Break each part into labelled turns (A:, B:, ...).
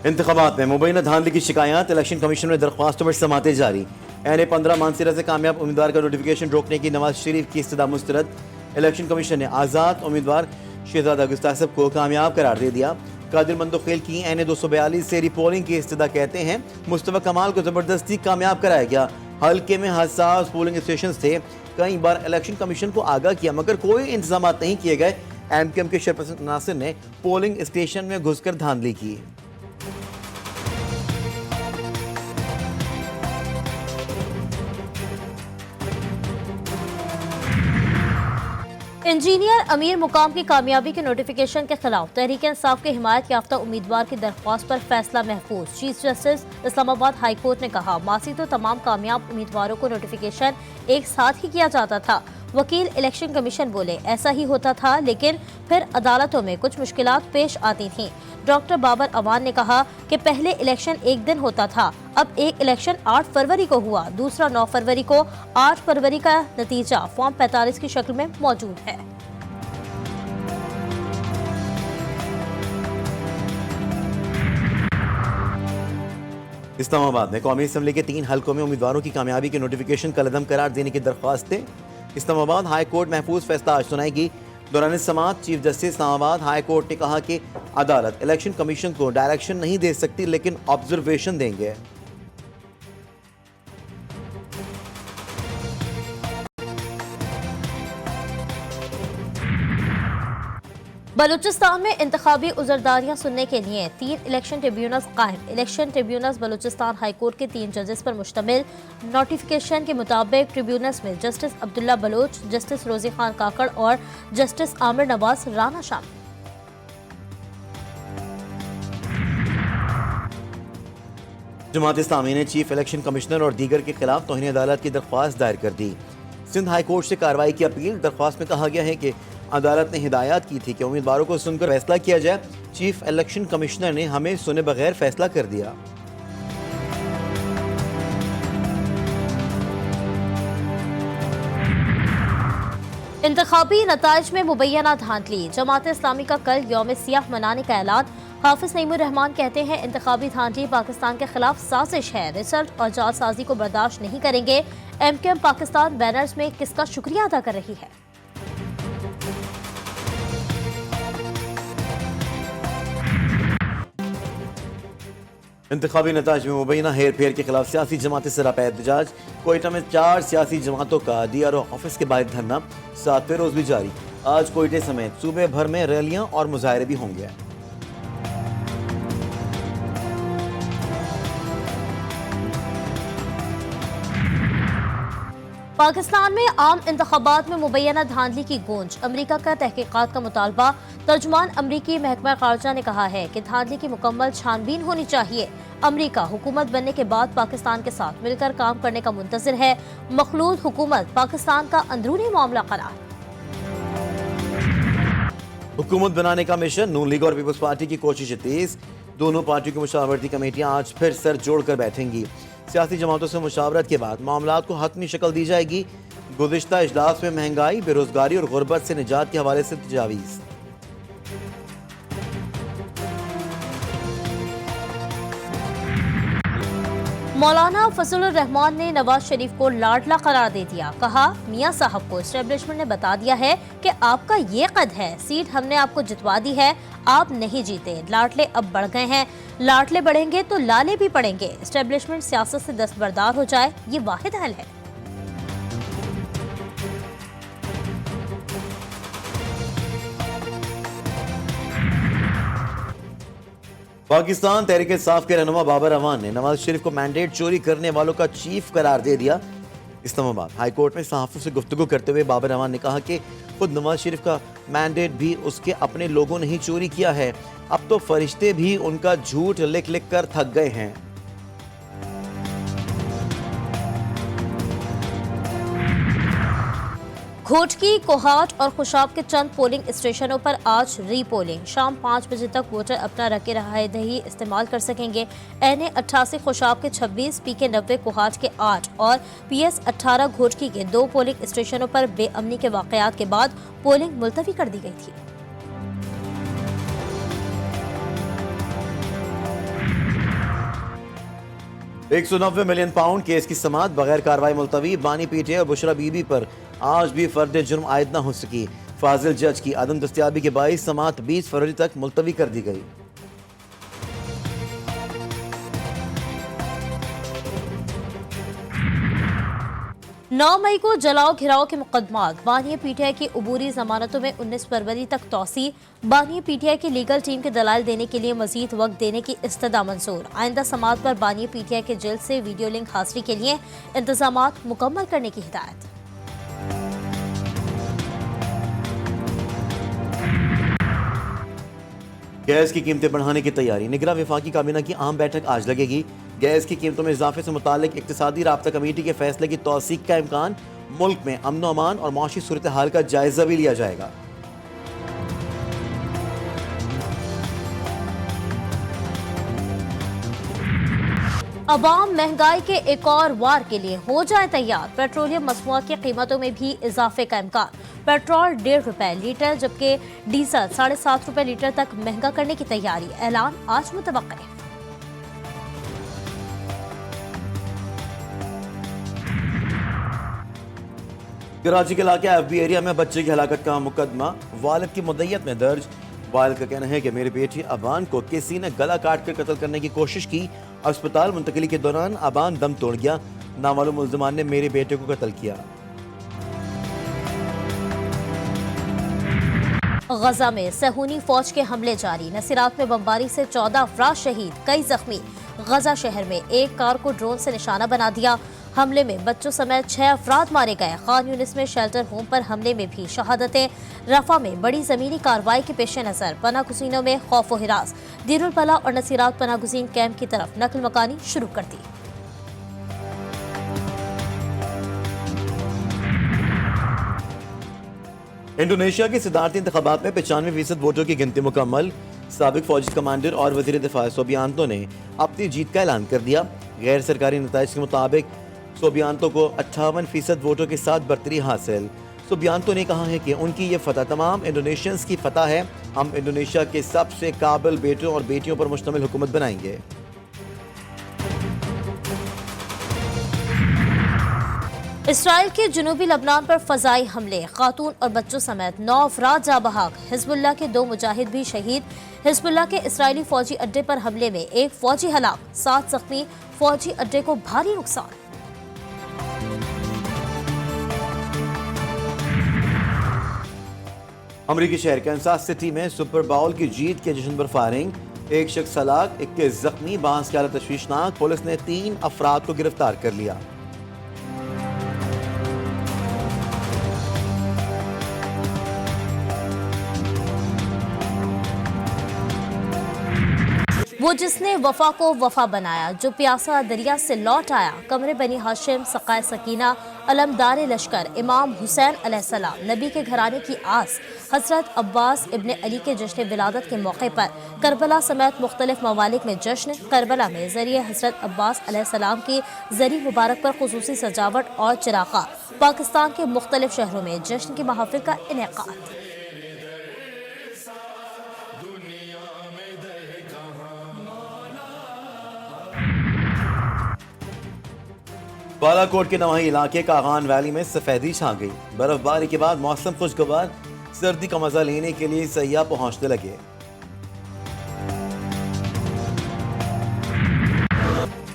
A: इंतखाबात में मुबैना धांधली की शिकायत, इलेक्शन कमीशन में दरख्वास्तों पर समाते जारी। NA-15 मानसरा से कामयाब उम्मीदवार का नोटिफिकेशन रोकने की नवाज शरीफ की इस्तदा मुस्तरद। इलेक्शन कमीशन ने आज़ाद उम्मीदवार शहजादा गुस्तासब को कामयाब करार दे दिया। कादिर मंदोखेल की NA-242 से रिपोलिंग की इस्तदा कहते हैं मुस्तफा कमाल को जबरदस्ती कामयाब कराया गया। हल्के में हसास पोलिंग स्टेशन थे, कई बार इलेक्शन कमीशन को आगाह किया मगर कोई इंतजाम नहीं किए गए। MKM के चेयरपर्सन नासिर ने पोलिंग स्टेशन में घुसकर धांधली की।
B: इंजीनियर अमीर मुकाम की कामयाबी के नोटिफिकेशन के खिलाफ तहरीक इंसाफ के हिमायत याफ्ता उम्मीदवार की दरख्वास्त पर फैसला महफूज। Chief justice Islamabad high court ने कहा, मासी तो तमाम कामयाब उम्मीदवारों को नोटिफिकेशन एक साथ ही किया जाता था। वकील इलेक्शन कमीशन बोले, ऐसा ही होता था लेकिन फिर अदालतों में कुछ मुश्किलात पेश आती थीं। डॉक्टर बाबर अवान ने कहा कि पहले इलेक्शन एक दिन होता था, अब एक इलेक्शन 8 फरवरी को हुआ, दूसरा 9 फरवरी को। 8 फरवरी का नतीजा फॉर्म 45 की शक्ल में मौजूद है।
A: इस्लामाबाद में कौमी असम्बली के 3 हलकों में उम्मीदवारों की कामयाबी के नोटिफिकेशन कलअदम करार देने की दरख्वास्त है। इस्लामाबाद हाई कोर्ट महफूज फैसला आज सुनाएगी। दौरान समाअत chief justice Islamabad high court ने कहा कि अदालत इलेक्शन कमीशन को डायरेक्शन नहीं दे सकती लेकिन ऑब्जर्वेशन देंगे।
B: बलूचिस्तान में इंतखाबी उजरदारियां सुनने के लिए 3 इलेक्शन ट्रिब्यूनल्स कायम। Election tribunals Balochistan high court के 3 जजेस पर मुश्तमिल। नोटिफिकेशन के मुताबिक ट्रिब्यूनल्स में जस्टिस अब्दुल्ला बलोच, जस्टिस रोजी खान काकड़ और जस्टिस आमिर नवाज राना शामिल।
A: जमात इस्लामी ने चीफ इलेक्शन कमिश्नर और दीगर के खिलाफ तौहीन अदालत की दरख्वास्त दायर कर दी। सिंध हाई कोर्ट से कार्रवाई की अपील। दरख्वास्त में कहा गया है कि अदालत ने हिदायत की थी कि उम्मीदवारों को सुनकर फैसला किया जाए। चीफ इलेक्शन कमिश्नर ने हमें सुने बगैर फैसला कर दिया।
B: इंतखाबी नताइज में मुबैना धांधली। जमात इस्लामी का कल यौम सियाह मनाने का ऐलान। हाफिज नईमुर रहमान कहते हैं, इंतखाबी धांधली पाकिस्तान के खिलाफ साजिश है, रिजल्ट और जालसाजी को बर्दाश्त नहीं करेंगे। MKM पाकिस्तान बैनर्स में किसका शुक्रिया अदा कर रही है।
A: इंतखाबी नताज में मुबैना हेर फेर के खिलाफ सियासी जमातें सरापा एहतजाज। कोयटा में 4 सियासी जमातों का DRO ऑफिस के बाहर धरना 7वें रोज भी जारी। आज कोयटे समेत सूबे भर में रैलियां और मुजाहरे भी होंगे।
B: पाकिस्तान में आम इंतखाबात में मुबैना धांधली की गूंज। अमरीका का तहकीकात का मुतालबा। तर्जुमान अमरीकी महकमा खारजा ने कहा है कि धांधली की मुकम्मल छानबीन होनी चाहिए। अमरीका हुकूमत बनने के बाद पाकिस्तान के साथ मिलकर काम करने का मुंतज़िर है। मखलूद हुकूमत पाकिस्तान का अंदरूनी मामला करार।
A: हुकूमत बनाने का मिशन। नून लीग और पीपल्स पार्टी की कोशिश तेज। दोनों पार्टियों की मुशावरती कमेटियां आज फिर सर जोड़कर बैठेंगी। सियासी जमातों से मुशावरत के बाद मामलात को हतमी शक्ल दी जाएगी। गुज़िश्ता इजलास में महंगाई, बेरोजगारी और गुर्बत से निजात के हवाले से तजावीज़।
B: मौलाना फजलुर रहमान ने नवाज शरीफ को लाडला करार दे दिया। कहा, मियां साहब को एस्टेब्लिशमेंट ने बता दिया है कि आपका ये कद है, सीट हमने आपको जितवा दी है, आप नहीं जीते। लाडले अब बढ़ गए हैं, लाडले बढ़ेंगे तो लाले भी पड़ेंगे। एस्टेब्लिशमेंट सियासत से दस्तबरदार हो जाए, ये वाहिद हल है।
A: पाकिस्तान तहरीक इंसाफ के रहनुमा बाबर अवान ने नवाज शरीफ को मैंडेट चोरी करने वालों का चीफ करार दे दिया। इस्लामाबाद हाई कोर्ट में सहाफ़ियों से गुफ्तगू करते हुए बाबर अवान ने कहा कि खुद नवाज शरीफ का मैंडेट भी उसके अपने लोगों ने ही चोरी किया है। अब तो फरिश्ते भी उनका झूठ लिख लिख कर थक गए हैं।
B: घोटकी, कोहाट और खुशाब के चंद पोलिंग स्टेशनों पर आज री पोलिंग। शाम 5 बजे तक वोटर अपना रके रहायदही इस्तेमाल कर सकेंगे। NA-88 खुशाब के 26, PK-90 कोहाट के 8 और PS-18 घोटकी के 2 पोलिंग स्टेशनों पर बेअमनी के वाकयात के बाद पोलिंग मुलतवी कर दी गई थी।
A: 190 मिलियन पाउंड केस की समाअत बगैर कार्रवाई मुलतवी। बानी पीटीआई और बुशरा बीबी पर आज भी फर्द जुर्म आयद न हो सकी। फाजिल जज की अदम दस्तियाबी के बाईस समाअत 20 फरवरी तक मुलतवी कर दी गई।
B: 9 मई को जलाओ घिराव के मुकदमात। बानिया पीटीआई की अबूरी जमानतों में 19 फरवरी तक तौसी। बानिया पीटीआई की लीगल टीम के दलाल देने के लिए मजीद वक्त देने की इस्तदा मंजूर। आइंदा समाअत पर बानिया पीटीआई के जेल से वीडियो लिंक हासिल के लिए इंतजामात मुकम्मल करने की हिदायत।
A: गैस की कीमतें बढ़ाने की तैयारी। निगरान वफाकी काबीना की अहम बैठक आज लगेगी। गैस की कीमतों में इजाफे से मुतालिक इक्तिसादी राब्ता कमेटी के फैसले की तौसीक का इम्कान। मुल्क में अमन अमान और माशी सूरत हाल का जायजा भी लिया जाएगा।
B: अवाम महंगाई के एक और वार के लिए हो जाए तैयार। पेट्रोलियम मसनूआत की कीमतों में भी इजाफे का इम्कान। पेट्रोल ₹1.5 लीटर जबकि डीजल ₹7.5 लीटर तक महंगा करने की तैयारी। ऐलान आज मुतवक्किल है।
A: कराची के इलाके एफबी एरिया में बच्चे की हलाकत का मुकदमा वालिद की मुद्दत में दर्ज। वालिद का कहना है कि मेरी बेटी अबान को किसी ने गला काट कर कत्ल करने की कोशिश की। अस्पताल मुंतकिली के दौरान अबान दम तोड़ गया। नामालूम मुल्ज़िमान ने मेरे बेटे को कत्ल किया।
B: गजा में सहूनी फौज के हमले जारी। नसीरात में बमबारी से 14 अफराद शहीद, कई जख्मी। गजा शहर में एक कार को ड्रोन से निशाना बना दिया। हमले में बच्चों समेत 6 अफराद मारे गए। खान यूनिस में शेल्टर होम पर हमले में भी शहादतें। रफा में बड़ी जमीनी कार्रवाई के पेश नजर पनाह गुज़ीनों में खौफ व हिरास। दीरुल बला और नसीरात पनाह गुज़ीन कैंप की तरफ नकल मकानी शुरू कर दी।
A: इंडोनेशिया के सदारती इंतखाबात में 95% वोटों की गिनती मुकम्मल। साबिक फौजी कमांडर और वजीर दिफा सोबियांतो ने अपनी जीत का ऐलान कर दिया। गैर सरकारी नताइज के मुताबिक सोबियांतो को 58% वोटों के साथ बरतरी हासिल। सोबियांतो ने कहा है कि उनकी ये फतह तमाम इंडोनेशियंस की फतह है। हम इंडोनेशिया के सबसे काबिल बेटों और बेटियों पर मुश्तमिल हुकूमत बनाएंगे।
B: इसराइल के जनूबी लबनान पर फजाई हमले। खातून और बच्चों समेत 9 अफराद जा बहाक। हिजबुल्लाह के 2 मुजाहिद भी शहीद। हिजबुल्लाह के इसराइली फौजी अड्डे पर हमले में एक फौजी हलाक, 7 जख्मी। फौजी अड्डे को भारी नुकसान।
A: अमरीकी शहर कैंसास सिटी में सुपर बाउल की जीत के जश्न पर फायरिंग। एक शख्स हलाक, 21 जख्मी। बांस की हालत तशवीशनाक। पुलिस ने 3 अफराद को गिरफ्तार कर लिया।
B: वो जिसने वफा को वफा बनाया, जो प्यासा दरिया से लौट आया। कमरे बनी हाशिम, सकाए सकीना, अलमदार लश्कर, इमाम हुसैन अलैहिस्सलाम, नबी के घराने की आस। हजरत अब्बास इब्ने अली के जश्न विलादत के मौके पर करबला समेत मुख्तलिफ ममालिक में जश्न। करबला में जरिए हजरत अब्बास अलैहिस्सलाम की जरी मुबारक पर खुसूसी सजावट और चिरागा। पाकिस्तान के मुख्तलिफ शहरों में जश्न की महफिल का इनेकाद।
A: बालाकोट के नवाही इलाके कागान वैली में सफेदी छा गई। बर्फबारी के बाद मौसम खुशगवार। सर्दी का मजा लेने के लिए सयाह पहुंचने लगे।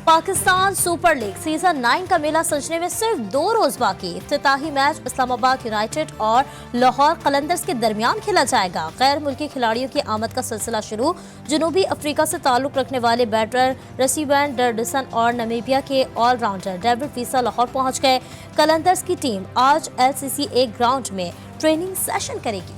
B: पाकिस्तान सुपर लीग सीजन 9 का मेला सजने में सिर्फ 2 रोज बाकी। इफ्तिताही मैच इस्लामाबाद यूनाइटेड और लाहौर कलंदर्स के दरमियान खेला जाएगा। गैर मुल्की खिलाड़ियों की आमद का सिलसिला शुरू। जनूबी अफ्रीका से ताल्लुक रखने वाले बैटर रसीबैन डरडिसन और नमीबिया के ऑलराउंडर डेविड वीसा लाहौर पहुंच गए। कलंदर्स की टीम आज LCCA ग्राउंड में ट्रेनिंग सेशन करेगी।